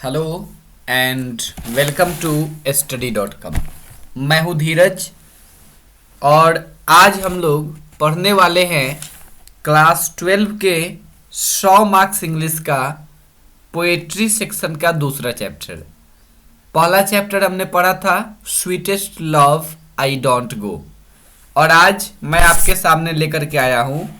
Hello and welcome to study.com। मैं हूँ धीरज और आज हम लोग पढ़ने वाले हैं क्लास 12 के 100 मार्क्स इंग्लिश का पोएट्री सेक्शन का दूसरा चैप्टर। पहला चैप्टर हमने पढ़ा था sweetest love I don't go और आज मैं आपके सामने लेकर के आया हूँ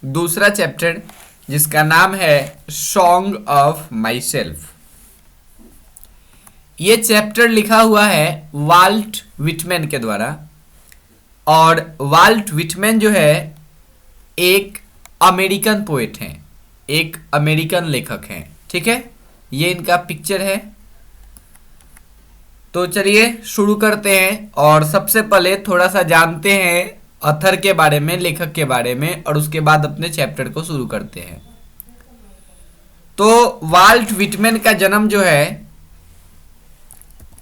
दूसरा चैप्टर जिसका नाम है सॉन्ग ऑफ माई सेल्फ। ये चैप्टर लिखा हुआ है वाल्ट विटमैन के द्वारा और वाल्ट विटमैन जो है एक अमेरिकन पोएट हैं, एक अमेरिकन लेखक हैं। ठीक है, ये इनका पिक्चर है। तो चलिए शुरू करते हैं और सबसे पहले थोड़ा सा जानते हैं ऑथर के बारे में, लेखक के बारे में, और उसके बाद अपने चैप्टर को शुरू करते हैं। तो वाल्ट विटमैन का जन्म जो है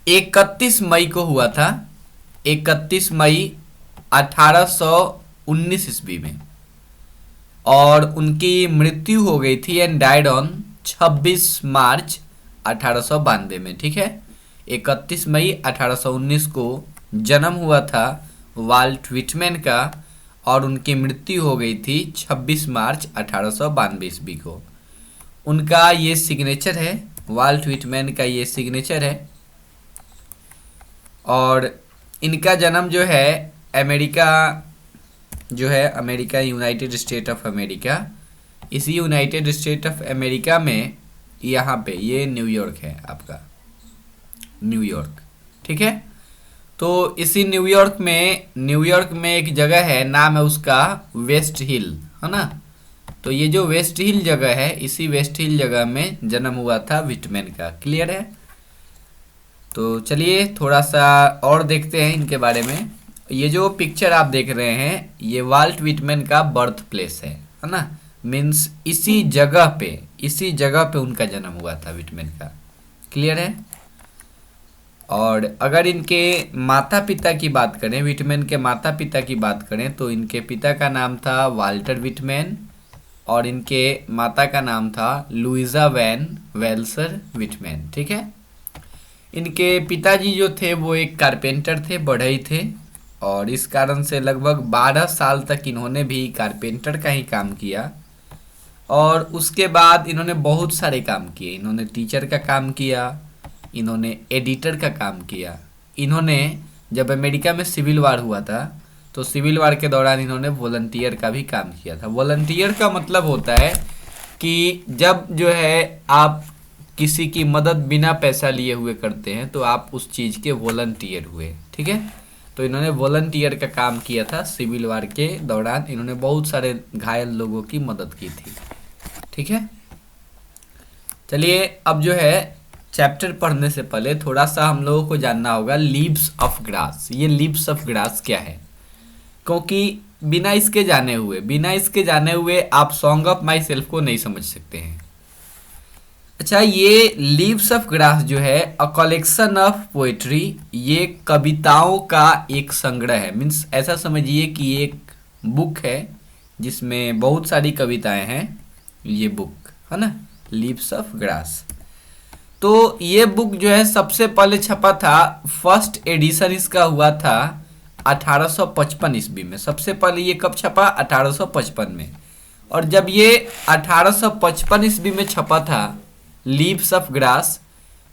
31 मई को हुआ था, 31 मई 1819 ईस्वी में, और उनकी मृत्यु हो गई थी एंड डाइड ऑन 26 मार्च 1892 में। ठीक है, 31 मई 1819 को जन्म हुआ था वाल्ट विटमैन का और उनकी मृत्यु हो गई थी 26 मार्च 1892 ईस्वी को। उनका ये सिग्नेचर है, वाल्ट विटमैन का ये सिग्नेचर है। और इनका जन्म जो है America United state of America, इसी यूनाइटेड स्टेट ऑफ अमेरिका में यहाँ पे ये न्यूयॉर्क है, आपका न्यूयॉर्क। ठीक है, तो इसी न्यूयॉर्क में एक जगह है, नाम है उसका वेस्ट हिल, है ना। तो ये जो वेस्ट हिल जगह है, इसी वेस्ट हिल जगह में जन्म हुआ था विटमैन का। क्लियर है। तो चलिए थोड़ा सा और देखते हैं इनके बारे में। ये जो पिक्चर आप देख रहे हैं ये वाल्ट विटमैन का बर्थ प्लेस है ना। मीन्स इसी जगह पे उनका जन्म हुआ था विटमैन का। क्लियर है। और अगर इनके माता पिता की बात करें, विटमैन के माता पिता की बात करें, तो इनके पिता का नाम था वाल्टर विटमैन और इनके माता का नाम था लुइजा वैन वेल्सर विटमैन। ठीक है। इनके पिताजी जो थे वो एक कारपेंटर थे, बढ़ई थे, और इस कारण से लगभग 12 साल तक इन्होंने भी कारपेंटर का ही काम किया। और उसके बाद इन्होंने बहुत सारे काम किए। इन्होंने टीचर का काम किया, इन्होंने एडिटर का काम किया। इन्होंने जब अमेरिका में सिविल वार हुआ था तो सिविल वार के दौरान इन्होंने वॉलंटियर का भी काम किया था। वॉलंटियर का मतलब होता है कि जब जो है आप किसी की मदद बिना पैसा लिए हुए करते हैं तो आप उस चीज़ के वॉलंटियर हुए। ठीक है, तो इन्होंने वॉलंटियर का काम किया था सिविल वार के दौरान। इन्होंने बहुत सारे घायल लोगों की मदद की थी। ठीक है, चलिए अब जो है चैप्टर पढ़ने से पहले थोड़ा सा हम लोगों को जानना होगा लीव्स ऑफ ग्रास। ये लीव्स ऑफ ग्रास क्या है, क्योंकि बिना इसके जाने हुए आप सॉन्ग ऑफ माई सेल्फ को नहीं समझ सकते हैं। अच्छा, ये लीव्स ऑफ ग्रास जो है अ कलेक्शन ऑफ पोएट्री, ये कविताओं का एक संग्रह है। मीन्स ऐसा समझिए कि ये एक बुक है जिसमें बहुत सारी कविताएं हैं। ये बुक है ना, लीव्स ऑफ ग्रास। तो ये बुक जो है सबसे पहले छपा था, फर्स्ट एडिशन इसका हुआ था 1855 ईस्वी में। सबसे पहले ये कब छपा? 1855 में। और जब ये 1855 ईस्वी में छपा था लीव्स ऑफ ग्रास,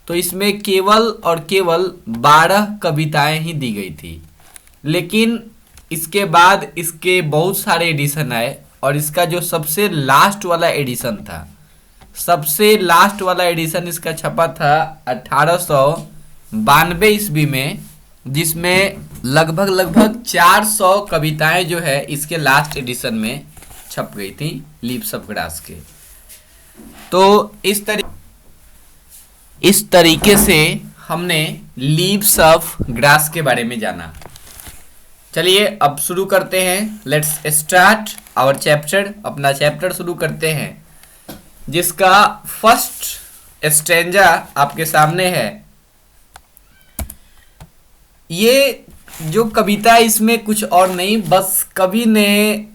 तो इसमें केवल और केवल 12 कविताएं ही दी गई थी। लेकिन इसके बाद इसके बहुत सारे एडिशन आए और इसका जो सबसे लास्ट वाला एडिशन इसका छपा था 1892 ईस्वी में, जिसमें लगभग 400 कविताएं जो है इसके लास्ट एडिशन में छप गई थी लीव्स ऑफ ग्रास के। तो इस तरीके से हमने लीव्स ऑफ ग्रास के बारे में जाना। चलिए अब शुरू करते हैं। Let's start our chapter. अपना चैप्टर शुरू करते हैं जिसका फर्स्ट स्टैंजा आपके सामने है। ये जो कविता इसमें कुछ और नहीं, बस कवि ने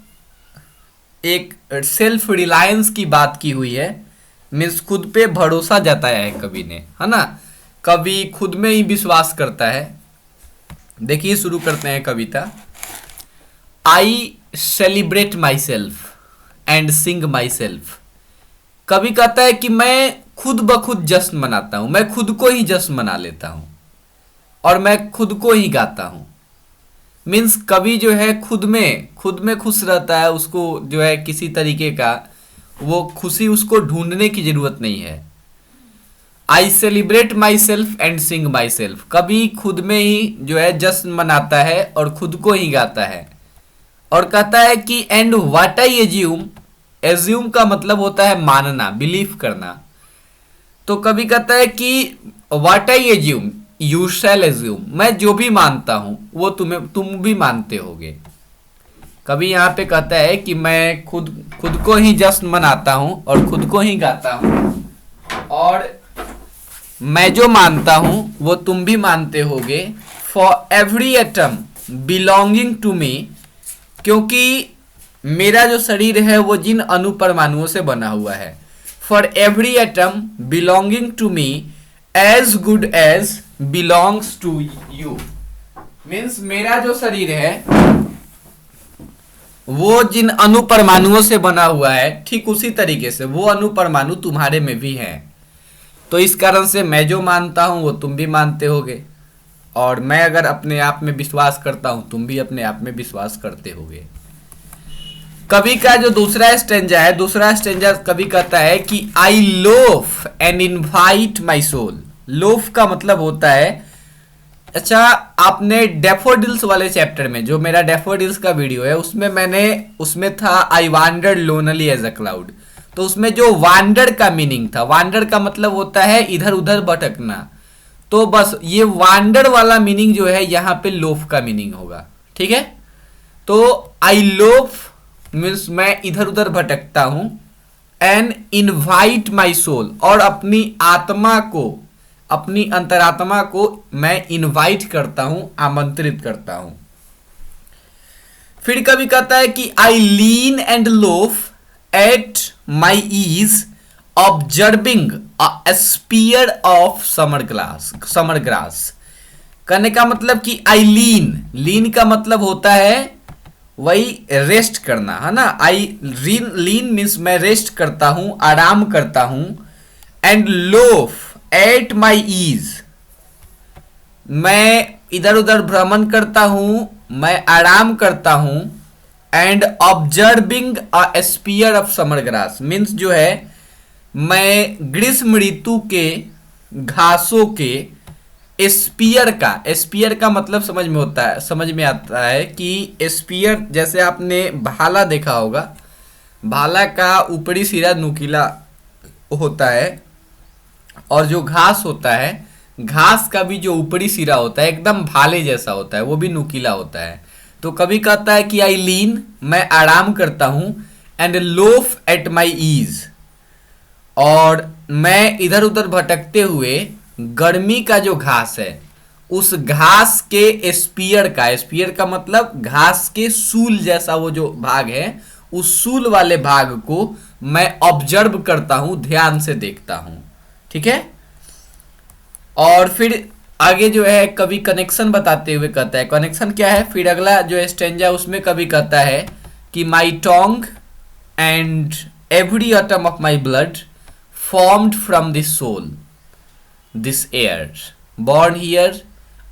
एक सेल्फ रिलायंस की बात की हुई है मीन्स खुद पे भरोसा जताया है कवि ने, है ना। कवि खुद में ही विश्वास करता है। देखिए शुरू करते हैं कविता। I celebrate myself and sing myself. कवि कहता है कि मैं खुद ब खुद जश्न मनाता हूं, मैं खुद को ही जश्न मना लेता हूं और मैं खुद को ही गाता हूं। मीन्स कवि जो है खुद में खुश रहता है, उसको जो है किसी तरीके का वो खुशी उसको ढूंढने की जरूरत नहीं है। आई celebrate myself and sing myself. कवि खुद में ही जो है जश्न मनाता है और खुद को ही गाता है और कहता है कि and what I assume. Assume का मतलब होता है मानना, बिलीव करना। तो कवि कहता है कि what I assume you shall assume. मैं जो भी मानता हूं वो तुम भी मानते होगे। कवि यहाँ पे कहता है कि मैं खुद को ही जश्न मनाता हूं और खुद को ही गाता हूं और मैं जो मानता हूं वो तुम भी मानते होगे। For every atom belonging to me, क्योंकि मेरा जो शरीर है वो जिन अणु परमाणुओं से बना हुआ है। For every atom belonging to me as good as belongs to you. Means मेरा जो शरीर है वो जिन अणु परमाणुओं से बना हुआ है ठीक उसी तरीके से वो अणु परमाणु तुम्हारे में भी हैं। तो इस कारण से मैं जो मानता हूं वो तुम भी मानते होगे और मैं अगर अपने आप में विश्वास करता हूं तुम भी अपने आप में विश्वास करते होगे। कवि का जो दूसरा स्टेंजा है, दूसरा स्टेंजा कवि कहता है कि I loaf and invite my soul. Loaf का मतलब होता है, अच्छा आपने डैफोडिल्स वाले चैप्टर में जो मेरा डैफोडिल्स का वीडियो है उसमें था I wander lonely as a cloud. तो उसमें जो वांडर का मीनिंग था, वांडर का मतलब होता है इधर उधर भटकना। तो बस ये वांडर वाला मीनिंग जो है यहाँ पे लोफ का मीनिंग होगा, ठीक है। तो आई लोफ मीन्स मैं इधर उधर भटकता हूं एंड इनवाइट माई सोल, और अपनी आत्मा को, अपनी अंतरात्मा को मैं इनवाइट करता हूं, आमंत्रित करता हूं। फिर कभी कहता है कि I lean and loaf at my ease observing a spear of summer grass. कहने का मतलब कि आई लीन का मतलब होता है वही रेस्ट करना, है ना। आई लीन मीन्स मैं रेस्ट करता हूं, आराम करता हूं। And loaf at my ease, मैं इधर उधर भ्रमण करता हूं, मैं आराम करता हूं। And observing a spear of summer grass means जो है मैं ग्रीष्म ऋतु के घासों के स्पीयर का मतलब समझ में आता है कि स्पीयर जैसे आपने भाला देखा होगा, भाला का ऊपरी सिरा नुकीला होता है और जो घास होता है, घास का भी जो ऊपरी सिरा होता है एकदम भाले जैसा होता है, वो भी नुकीला होता है। तो कभी कहता है कि आई लीन, मैं आराम करता हूं। And loaf at my ease, और मैं इधर उधर भटकते हुए गर्मी का जो घास है उस घास के स्पीयर का मतलब घास के सूल जैसा वो जो भाग है, उस सूल वाले भाग को मैं ऑब्जर्व करता हूं, ध्यान से देखता हूं, ठीक है। और फिर आगे जो है कवि कनेक्शन बताते हुए कहता है, कनेक्शन क्या है, फिर अगला जो स्टेंजा उसमें कवि कहता है कि my tongue and every atom of my blood formed from this soil this air, born here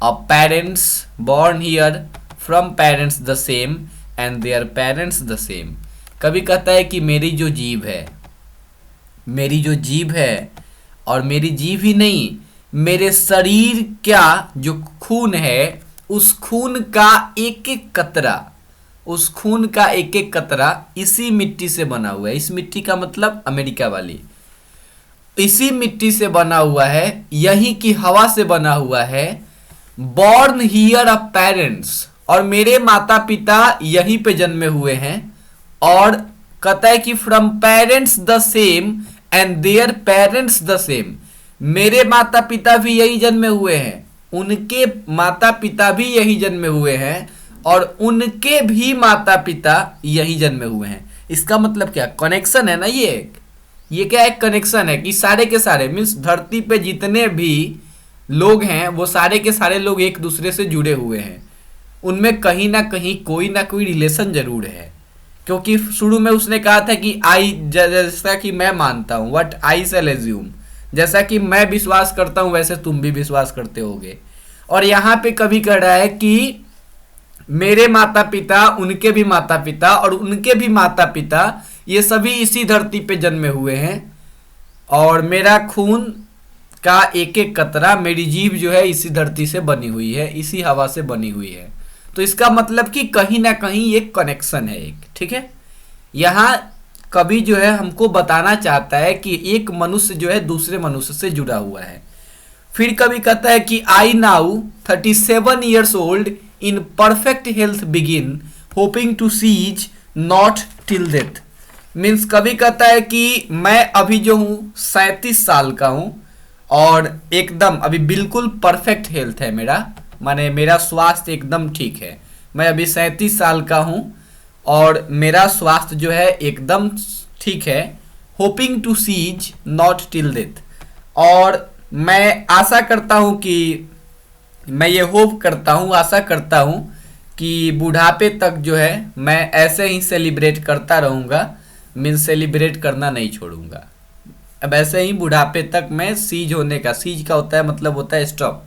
of parents, born here from parents the same and their parents the same। कभी कहता है कि मेरी जो जीभ है और मेरी जीभ ही नहीं, मेरे शरीर का जो खून है उस खून का एक एक कतरा इसी मिट्टी से बना हुआ है। इस मिट्टी का मतलब अमेरिका वाली, इसी मिट्टी से बना हुआ है, यही की हवा से बना हुआ है। बॉर्न हियर ऑफ पेरेंट्स, और मेरे माता पिता यहीं पे जन्मे हुए हैं। और कहता है कि from parents the same and their parents the same, मेरे माता पिता भी यही जन्मे हुए हैं, उनके माता पिता भी यही जन्मे हुए हैं और उनके भी माता पिता यही जन्मे हुए हैं। इसका मतलब क्या, कनेक्शन है ना ये, ये क्या एक कनेक्शन है कि सारे के सारे मीन्स धरती पे जितने भी लोग हैं वो सारे के सारे लोग एक दूसरे से जुड़े हुए हैं, उनमें कहीं ना कोई रिलेशन जरूर है। क्योंकि शुरू में उसने कहा था कि आई, जैसा कि मैं मानता हूँ, व्हाट आई शैल एज्यूम, जैसा कि मैं विश्वास करता हूँ वैसे तुम भी विश्वास करते होगे। और यहाँ पे कभी कह रहा है कि मेरे माता पिता, उनके भी माता पिता और उनके भी माता पिता, ये सभी इसी धरती पे जन्मे हुए हैं, और मेरा खून का एक एक कतरा, मेरी जीभ जो है इसी धरती से बनी हुई है, इसी हवा से बनी हुई है। तो इसका मतलब कि कहीं ना कहीं एक कनेक्शन है एक, ठीक है। यहाँ कवि जो है हमको बताना चाहता है कि एक मनुष्य जो है दूसरे मनुष्य से जुड़ा हुआ है। फिर कवि कहता है कि I now 37 years old in perfect health begin hoping to cease not till death. Means कवि कहता है कि मैं अभी जो हूँ 37 साल का हूँ और एकदम अभी बिल्कुल परफेक्ट हेल्थ है मेरा, माने मेरा स्वास्थ्य एकदम ठीक है। मैं अभी 37 साल का हूँ और मेरा स्वास्थ्य जो है एकदम ठीक है। Hoping to cease not till death, और मैं आशा करता हूँ कि, मैं ये होप करता हूँ, आशा करता हूँ कि बुढ़ापे तक जो है मैं ऐसे ही सेलिब्रेट करता रहूँगा। मीन्स सेलिब्रेट करना नहीं छोड़ूंगा। अब ऐसे ही बुढ़ापे तक मैं सीज होने का, सीज का होता है मतलब होता है स्टॉप,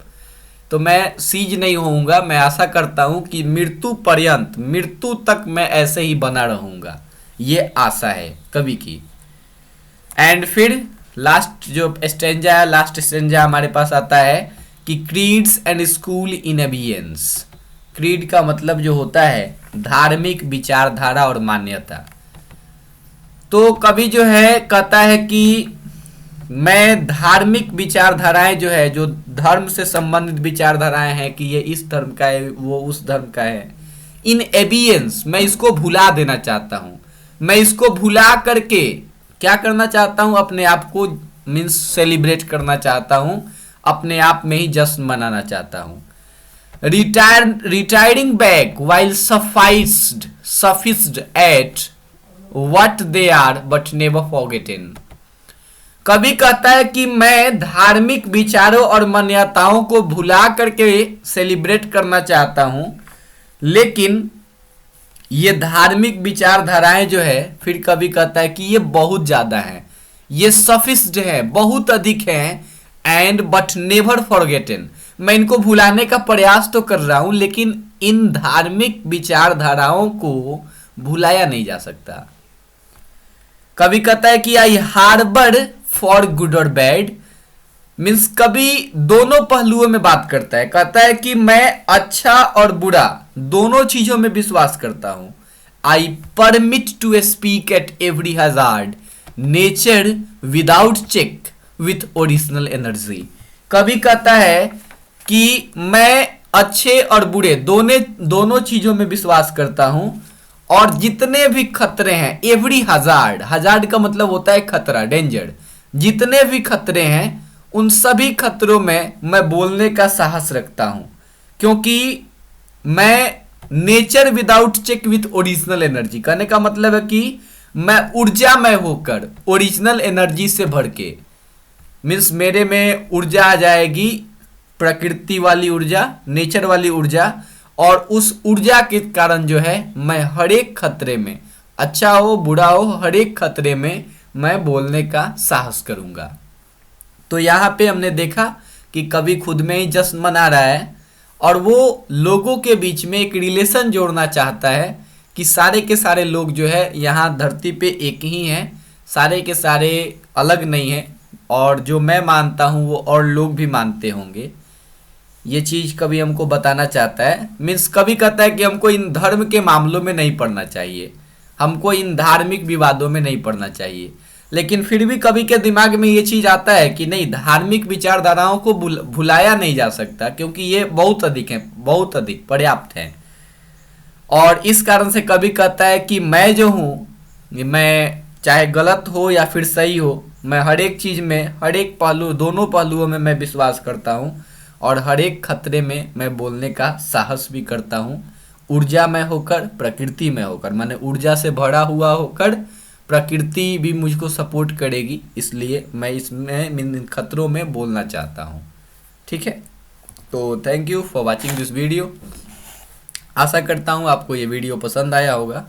तो मैं सीज नहीं होऊंगा। मैं आशा करता हूँ कि मृत्यु पर्यंत, मृत्यु तक मैं ऐसे ही बना रहूँगा, ये आशा है कवि की। एंड फिर लास्ट जो स्टेंजा है, लास्ट स्टेंजा हमारे पास आता है कि creeds and school in abeyance. Creed का मतलब जो होता है धार्मिक विचारधारा और मान्यता। तो कवि जो है कहता है कि मैं धार्मिक विचारधाराएं जो है, जो धर्म से संबंधित विचारधाराएं हैं कि ये इस धर्म का है, वो उस धर्म का है, इन एबियंस, मैं इसको भुला देना चाहता हूँ। मैं इसको भुला करके क्या करना चाहता हूँ, अपने आप को मीन्स सेलिब्रेट करना चाहता हूँ, अपने आप में ही जश्न मनाना चाहता हूँ। Retiring back while sufficed at what they are but never forgotten। कवि कहता है कि मैं धार्मिक विचारों और मान्यताओं को भुला करके सेलिब्रेट करना चाहता हूं, लेकिन ये धार्मिक विचारधाराएं जो है, फिर कवि कहता है कि ये बहुत ज्यादा है, ये सफिस्ड है, बहुत अधिक है, एंड बट नेवर फॉरगेटन। मैं इनको भुलाने का प्रयास तो कर रहा हूं, लेकिन इन धार्मिक विचारधाराओं को भुलाया नहीं जा सकता। कवि कहता है कि आई हार्बर फॉर गुड और बैड। मीन्स कवि दोनों पहलुओं में बात करता है। कहता है कि मैं अच्छा और बुरा दोनों चीजों में विश्वास करता हूं। I permit to speak at every hazard nature without check with original energy. कवि कहता है कि मैं अच्छे और बुरे दोनों चीजों में विश्वास करता हूं, और जितने भी खतरे हैं, एवरी हजार्ड, हजार्ड का मतलब होता है खतरा, डेंजर, जितने भी खतरे हैं उन सभी खतरों में मैं बोलने का साहस रखता हूं, क्योंकि मैं nature without check with original energy, कहने का मतलब है कि मैं ऊर्जामय होकर ओरिजिनल एनर्जी से भर के, मीन्स मेरे में ऊर्जा आ जाएगी, प्रकृति वाली ऊर्जा, नेचर वाली ऊर्जा, और उस ऊर्जा के कारण जो है मैं हर एक खतरे में, अच्छा हो बुरा हो, हर एक खतरे में मैं बोलने का साहस करूंगा। तो यहाँ पे हमने देखा कि कवि खुद में ही जश्न मना रहा है, और वो लोगों के बीच में एक रिलेशन जोड़ना चाहता है कि सारे के सारे लोग जो है यहाँ धरती पे एक ही हैं, सारे के सारे अलग नहीं हैं, और जो मैं मानता हूँ वो और लोग भी मानते होंगे। ये चीज कभी हमको बताना चाहता है। मीन्स कभी कहता है कि हमको इन धर्म के मामलों में नहीं पढ़ना चाहिए, हमको इन धार्मिक विवादों में नहीं पढ़ना चाहिए, लेकिन फिर भी कभी के दिमाग में ये चीज आता है कि नहीं, धार्मिक विचारधाराओं को भुलाया नहीं जा सकता, क्योंकि ये बहुत अधिक है, बहुत अधिक पर्याप्त है। और इस कारण से कभी कहता है कि मैं जो हूँ, मैं चाहे गलत हो या फिर सही हो, मैं हर एक चीज में, हर एक पहलू, दोनों पहलुओं में मैं विश्वास करता हूँ, और हर एक खतरे में मैं बोलने का साहस भी करता हूँ, ऊर्जा में होकर, प्रकृति में होकर, माने ऊर्जा से भरा हुआ होकर, प्रकृति भी मुझको सपोर्ट करेगी, इसलिए मैं इसमें इन खतरों में बोलना चाहता हूँ। ठीक है, तो thank you for watching this video. आशा करता हूँ आपको ये वीडियो पसंद आया होगा।